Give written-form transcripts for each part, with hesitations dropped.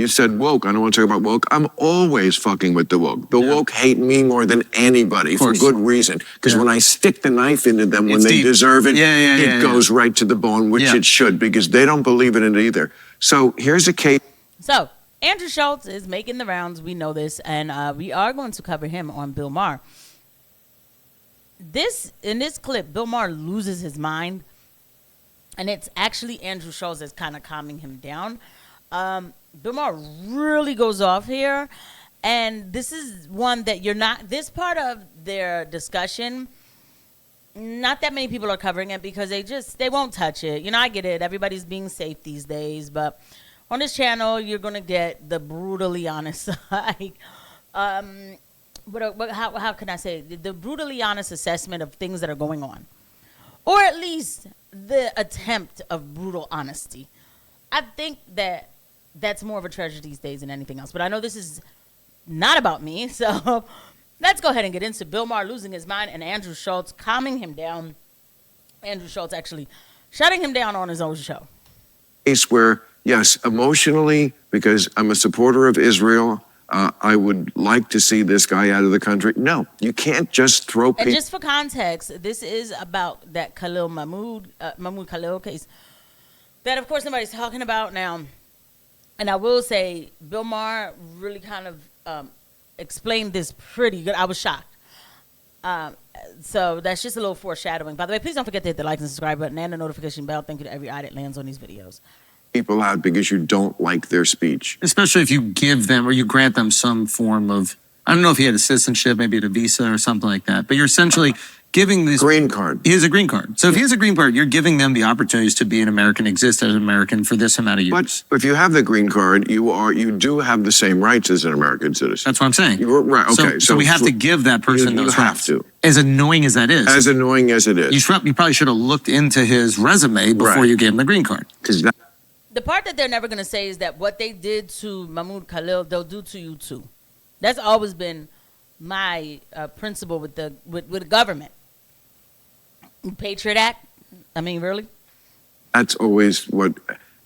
You said woke. I don't want to talk about woke. I'm always fucking with the woke. The woke hate me more than anybody for good reason. Because when I stick the knife into them when they deserve it, it goes right to the bone, which it should, because they don't believe in it either. So here's a case. So Andrew Schulz is making the rounds. We know this, and we are going to cover him on Bill Maher. In this clip, Bill Maher loses his mind, and it's actually Andrew Schulz that's kind of calming him down. Bill Maher really goes off here, and this is one that this part of their discussion, not that many people are covering it because they won't touch it. You know, I get it. Everybody's being safe these days, but on this channel, you're going to get the brutally honest side. How can I say it? The brutally honest assessment of things that are going on, or at least the attempt of brutal honesty. I think that's more of a treasure these days than anything else. But I know this is not about me, so let's go ahead and get into Bill Maher losing his mind and Andrew Schulz calming him down. Andrew Schulz actually shutting him down on his own show. Case where, yes, emotionally, because I'm a supporter of Israel, I would like to see this guy out of the country. No, you can't just throw people. And just for context, this is about that Mahmoud Khalil case that, of course, nobody's talking about now. And I will say, Bill Maher really kind of explained this pretty good. I was shocked. So that's just a little foreshadowing. By the way, please don't forget to hit the like and subscribe button and the notification bell. Thank you to every eye that lands on these videos. People out because you don't like their speech. Especially if you give them or you grant them some form of, I don't know if he had a citizenship, maybe a visa or something like that, but you're essentially giving this green card. He has a green card. So if he has a green card, you're giving them the opportunities to be an American, exist as an American for this amount of years. But if you have the green card, you do have the same rights as an American citizen. That's what I'm saying. Right. Okay. So we have to give that person those rights. You have to. As annoying as that is. As annoying as it is. You probably should have looked into his resume before you gave him the green card. Because the part that they're never going to say is that what they did to Mahmoud Khalil, they'll do to you too. That's always been my principle with the government. Patriot Act. I mean, really? That's always what,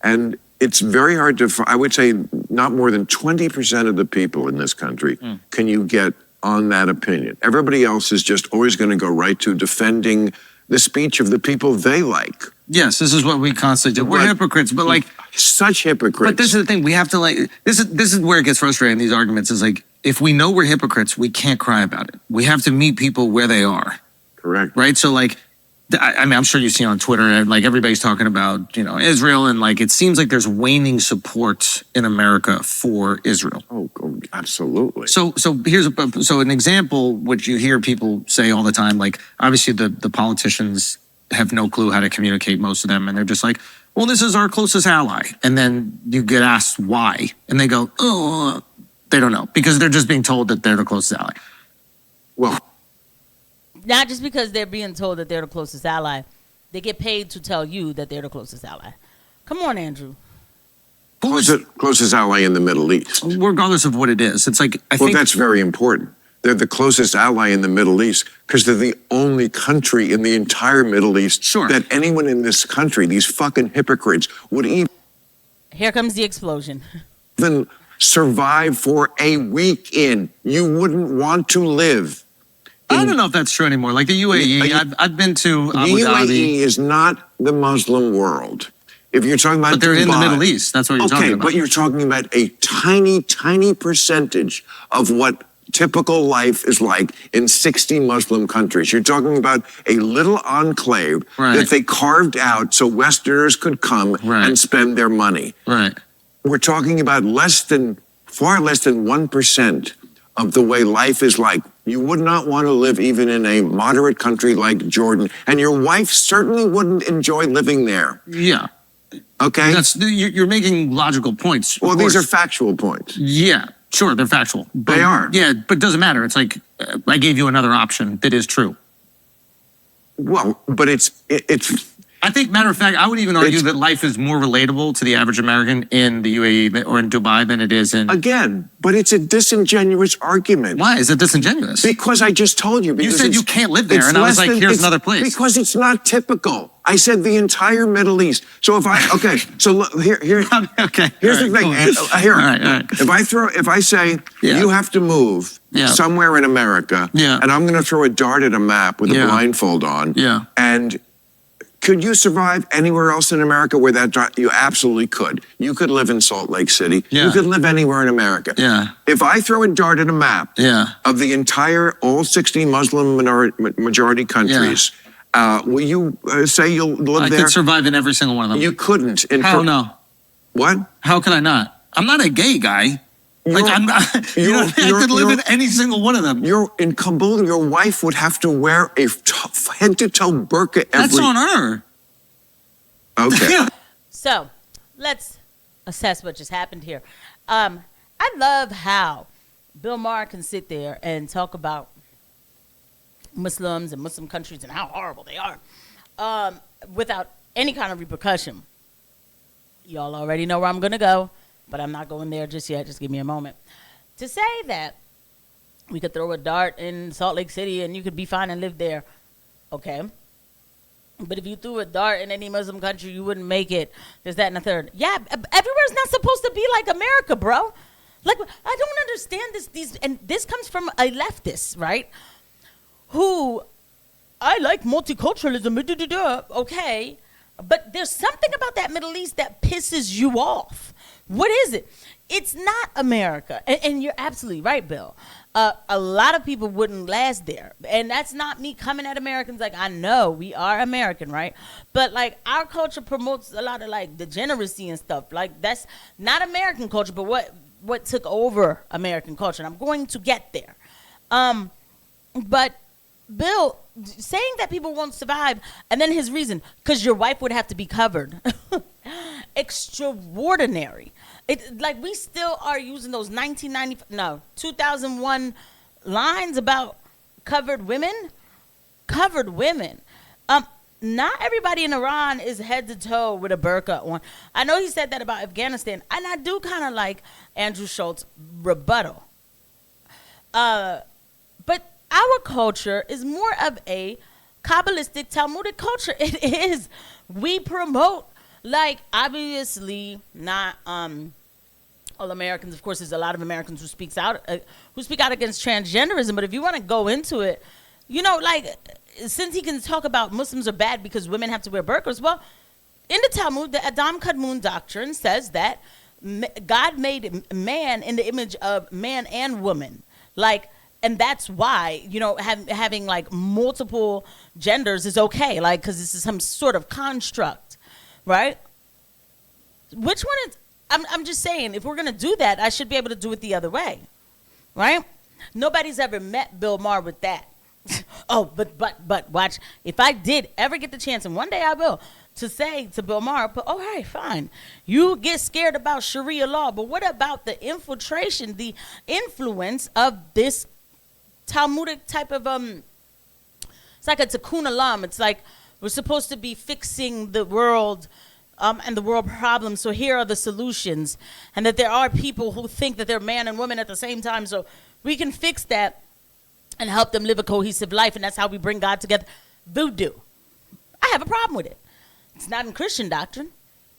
and it's very hard to, I would say not more than 20% of the people in this country can you get on that opinion. Everybody else is just always going to go right to defending the speech of the people they like. Yes, this is what we constantly do. We're hypocrites, but like such hypocrites. But this is the thing, we have to this is where it gets frustrating, these arguments, is like, if we know we're hypocrites, we can't cry about it. We have to meet people where they are. Correct. Right? So like, I mean, I'm sure you see on Twitter, and like everybody's talking about, Israel, and like it seems like there's waning support in America for Israel. Oh, absolutely. So here's an example which you hear people say all the time. Like obviously the politicians have no clue how to communicate, most of them, and they're just like, well, this is our closest ally, and then you get asked why, and they go, oh, they don't know, because they're just being told that they're the closest ally. Well. Not just because they're being told that they're the closest ally. They get paid to tell you that they're the closest ally. Come on, Andrew. Closest ally in the Middle East. Regardless of what it is. It's like, I think that's very important. They're the closest ally in the Middle East because they're the only country in the entire Middle East that anyone in this country, these fucking hypocrites, would even... Here comes the explosion. Even survive for a week in. You wouldn't want to live. I don't know if that's true anymore. Like the UAE, I've been to Abu Dhabi. The UAE is not the Muslim world. If you're talking about But they're in the Middle East. That's what you're talking about. Okay, but you're talking about a tiny, tiny percentage of what typical life is like in 60 Muslim countries. You're talking about a little enclave that they carved out so Westerners could come and spend their money. Right. We're talking about far less than 1% of the way life is like. You would not want to live even in a moderate country like Jordan. And your wife certainly wouldn't enjoy living there. Yeah. Okay? You're making logical points. Well, these are factual points. Yeah, sure, they're factual. They are. Yeah, but it doesn't matter. It's like, I gave you another option that is true. Well, but it's I think, matter of fact, I would even argue that life is more relatable to the average American in the UAE or in Dubai than it is in. Again, but it's a disingenuous argument. Why is it disingenuous? Because I just told you. You said you can't live there, and I was like, here's another place. Because it's not typical. I said the entire Middle East. So if here's the thing. All right. If I say you have to move somewhere in America, and I'm going to throw a dart at a map with a blindfold on, and could you survive anywhere else in America where that dart? You absolutely could. You could live in Salt Lake City. You could live anywhere in America. If I throw a dart at a map of the entire all 60 Muslim majority countries. Will you say you'll live there? I could survive in every single one of them. You couldn't. How no? What? How could I not? I'm not a gay guy. I'm not. I could live in any single one of them. You're in Kabul. Your wife would have to wear a head-to-toe burqa. That's on her. Okay. So, let's assess what just happened here. I love how Bill Maher can sit there and talk about Muslims and Muslim countries and how horrible they are without any kind of repercussion. Y'all already know where I'm going to go, but I'm not going there just yet. Just give me a moment. To say that we could throw a dart in Salt Lake City and you could be fine and live there, okay. But if you threw a dart in any Muslim country, you wouldn't make it. There's that and a third. Yeah, everywhere's not supposed to be like America, bro. Like, I don't understand this. And this comes from a leftist, right? Who, I like multiculturalism, okay, but there's something about that Middle East that pisses you off. What is it? It's not America. And you're absolutely right, Bill. A lot of people wouldn't last there. And that's not me coming at Americans. Like, I know we are American, right? But, like, our culture promotes a lot of, like, degeneracy and stuff. Like, that's not American culture, but what took over American culture. And I'm going to get there. But Bill, saying that people won't survive, and then his reason, because your wife would have to be covered. Extraordinary. Like, we still are using those 2001 lines about covered women. Covered women. Not everybody in Iran is head to toe with a burqa on. I know he said that about Afghanistan, and I do kind of like Andrew Schulz rebuttal. But our culture is more of a Kabbalistic Talmudic culture. It is. We promote, like, obviously not all Americans. Of course, there's a lot of Americans who speak out against transgenderism. But if you want to go into it, you know, like, since he can talk about Muslims are bad because women have to wear burqas, well, in the Talmud, the Adam Kadmon doctrine says that God made man in the image of man and woman, like. And that's why, you know, having like multiple genders is okay, like, because this is some sort of construct, right? Which one is, I'm just saying, if we're going to do that, I should be able to do it the other way, right? Nobody's ever met Bill Maher with that. Oh, but watch, if I did ever get the chance, and one day I will, to say to Bill Maher, but all right, fine, you get scared about Sharia law, but what about the infiltration, the influence of this Talmudic type of it's like a tikkun olam. It's like we're supposed to be fixing the world and the world problems. So here are the solutions, and that there are people who think that they're man and woman at the same time. So we can fix that and help them live a cohesive life, and that's how we bring God together. Voodoo. I have a problem with it. It's not in Christian doctrine.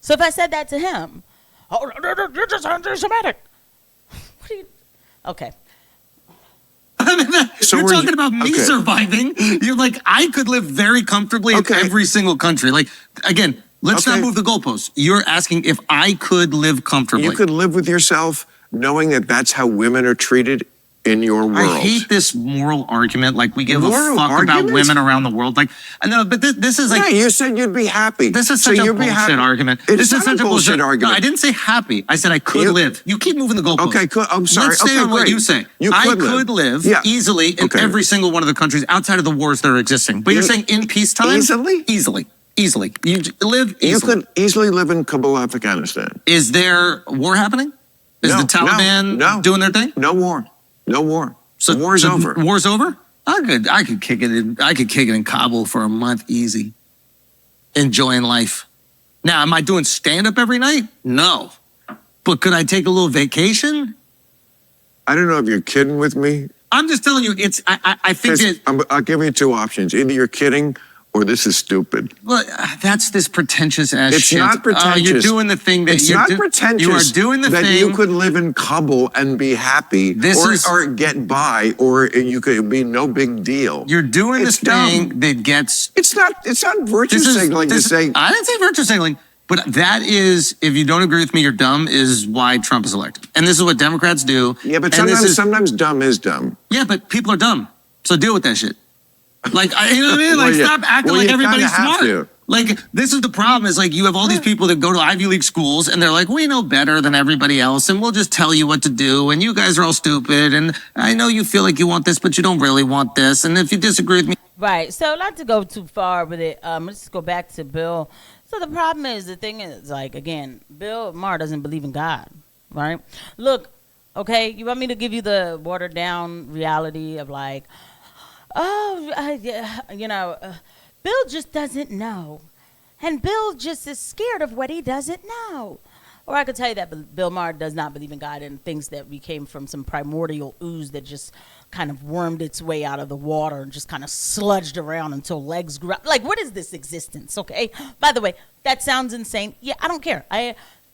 So if I said that to him, oh, you're just anti-Semitic. What are you? Okay. So you're talking about me surviving. You're like, I could live very comfortably in every single country. Like, again, let's not move the goalposts. You're asking if I could live comfortably. You could live with yourself knowing that that's how women are treated in your world. I hate this moral argument. Like, we give a fuck about women around the world. Like, I know, but this is like... Yeah, you said you'd be happy. This is such a bullshit argument. This is such a bullshit argument. No, I didn't say happy. I said I could live. You keep moving the goalposts. Okay, I'm sorry. Let's stay on what you say. I could live easily in every single one of the countries outside of the wars that are existing. But you're saying in peacetime? Easily? Easily. You live easily. You could easily live in Kabul, Afghanistan. Is there war happening? Is the Taliban doing their thing? No war. No war. So the war's over. War's over? I could kick it in Kabul for a month easy. enjoying life. Now, am I doing stand-up every night? No. But could I take a little vacation? I don't know if you're kidding with me. I'm just telling you, I think that... I'll give you two options. Either you're kidding or this is stupid. Well, that's this pretentious ass It's shit. not pretentious. You're doing the thing that it's not pretentious. You are doing the that thing you could live in Kabul and be happy, or get by, or you could be no big deal. You're doing this thing that gets. It's not virtue signaling to say. I didn't say virtue signaling, but that is, if you don't agree with me, you're dumb. Is why Trump is elected, and this is what Democrats do. Yeah, but sometimes dumb is dumb. Yeah, but people are dumb, so deal with that shit. Like, you know what I mean? Like, Well, stop acting well, like you everybody's kinda have smart. to. Like, this is the problem, is like, you have all these people that go to Ivy League schools, and they're like, we know better than everybody else, and we'll just tell you what to do, and you guys are all stupid, and I know you feel like you want this, but you don't really want this, and if you disagree with me... Right. So not to go too far with it, let's go back to Bill. So the problem is, the thing is, like, again, Bill Maher doesn't believe in God, right? Look, okay, you want me to give you the watered down reality of like, Bill just doesn't know. And Bill just is scared of what he doesn't know. Or I could tell you that Bill Maher does not believe in God and thinks that we came from some primordial ooze that just kind of wormed its way out of the water and just kind of sludged around until legs grew up. Like, what is this existence, okay? By the way, that sounds insane. Yeah, I don't care.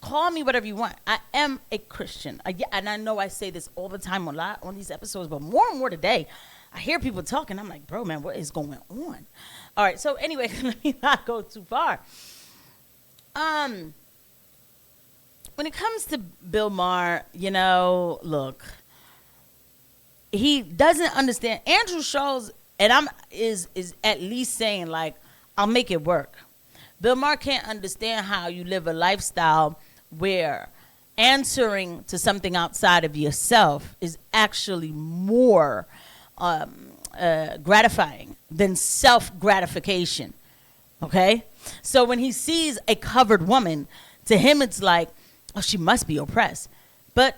Call me whatever you want. I am a Christian. And I know I say this all the time on these episodes, but more and more today, I hear people talking. I'm like, bro, man, what is going on? All right. So anyway, let me not go too far. When it comes to Bill Maher, look, he doesn't understand. Andrew Schulz is at least saying, like, I'll make it work. Bill Maher can't understand how you live a lifestyle where answering to something outside of yourself is actually more gratifying than self-gratification, okay? So when he sees a covered woman, to him it's like, oh, she must be oppressed. But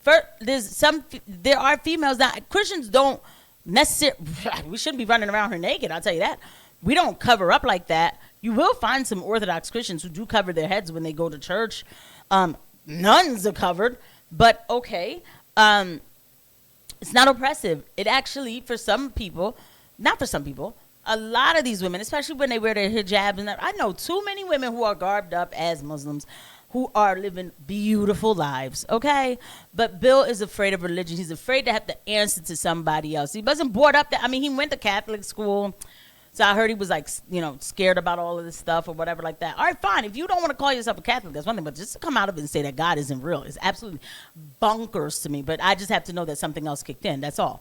there are females that Christians don't necessarily, we shouldn't be running around here naked, I'll tell you that. We don't cover up like that. You will find some Orthodox Christians who do cover their heads when they go to church. Nuns are covered, but okay. It's not oppressive. It actually, for some people, not for some people, a lot of these women, especially when they wear their hijabs, and I know too many women who are garbed up as Muslims who are living beautiful lives, okay? But Bill is afraid of religion. He's afraid to have to answer to somebody else. He wasn't brought up that. I mean, he went to Catholic school. So I heard he was like, scared about all of this stuff or whatever like that. All right, fine. If you don't want to call yourself a Catholic, that's one thing. But just to come out of it and say that God isn't real is absolutely bonkers to me. But I just have to know that something else kicked in. That's all.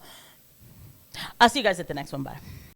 I'll see you guys at the next one. Bye.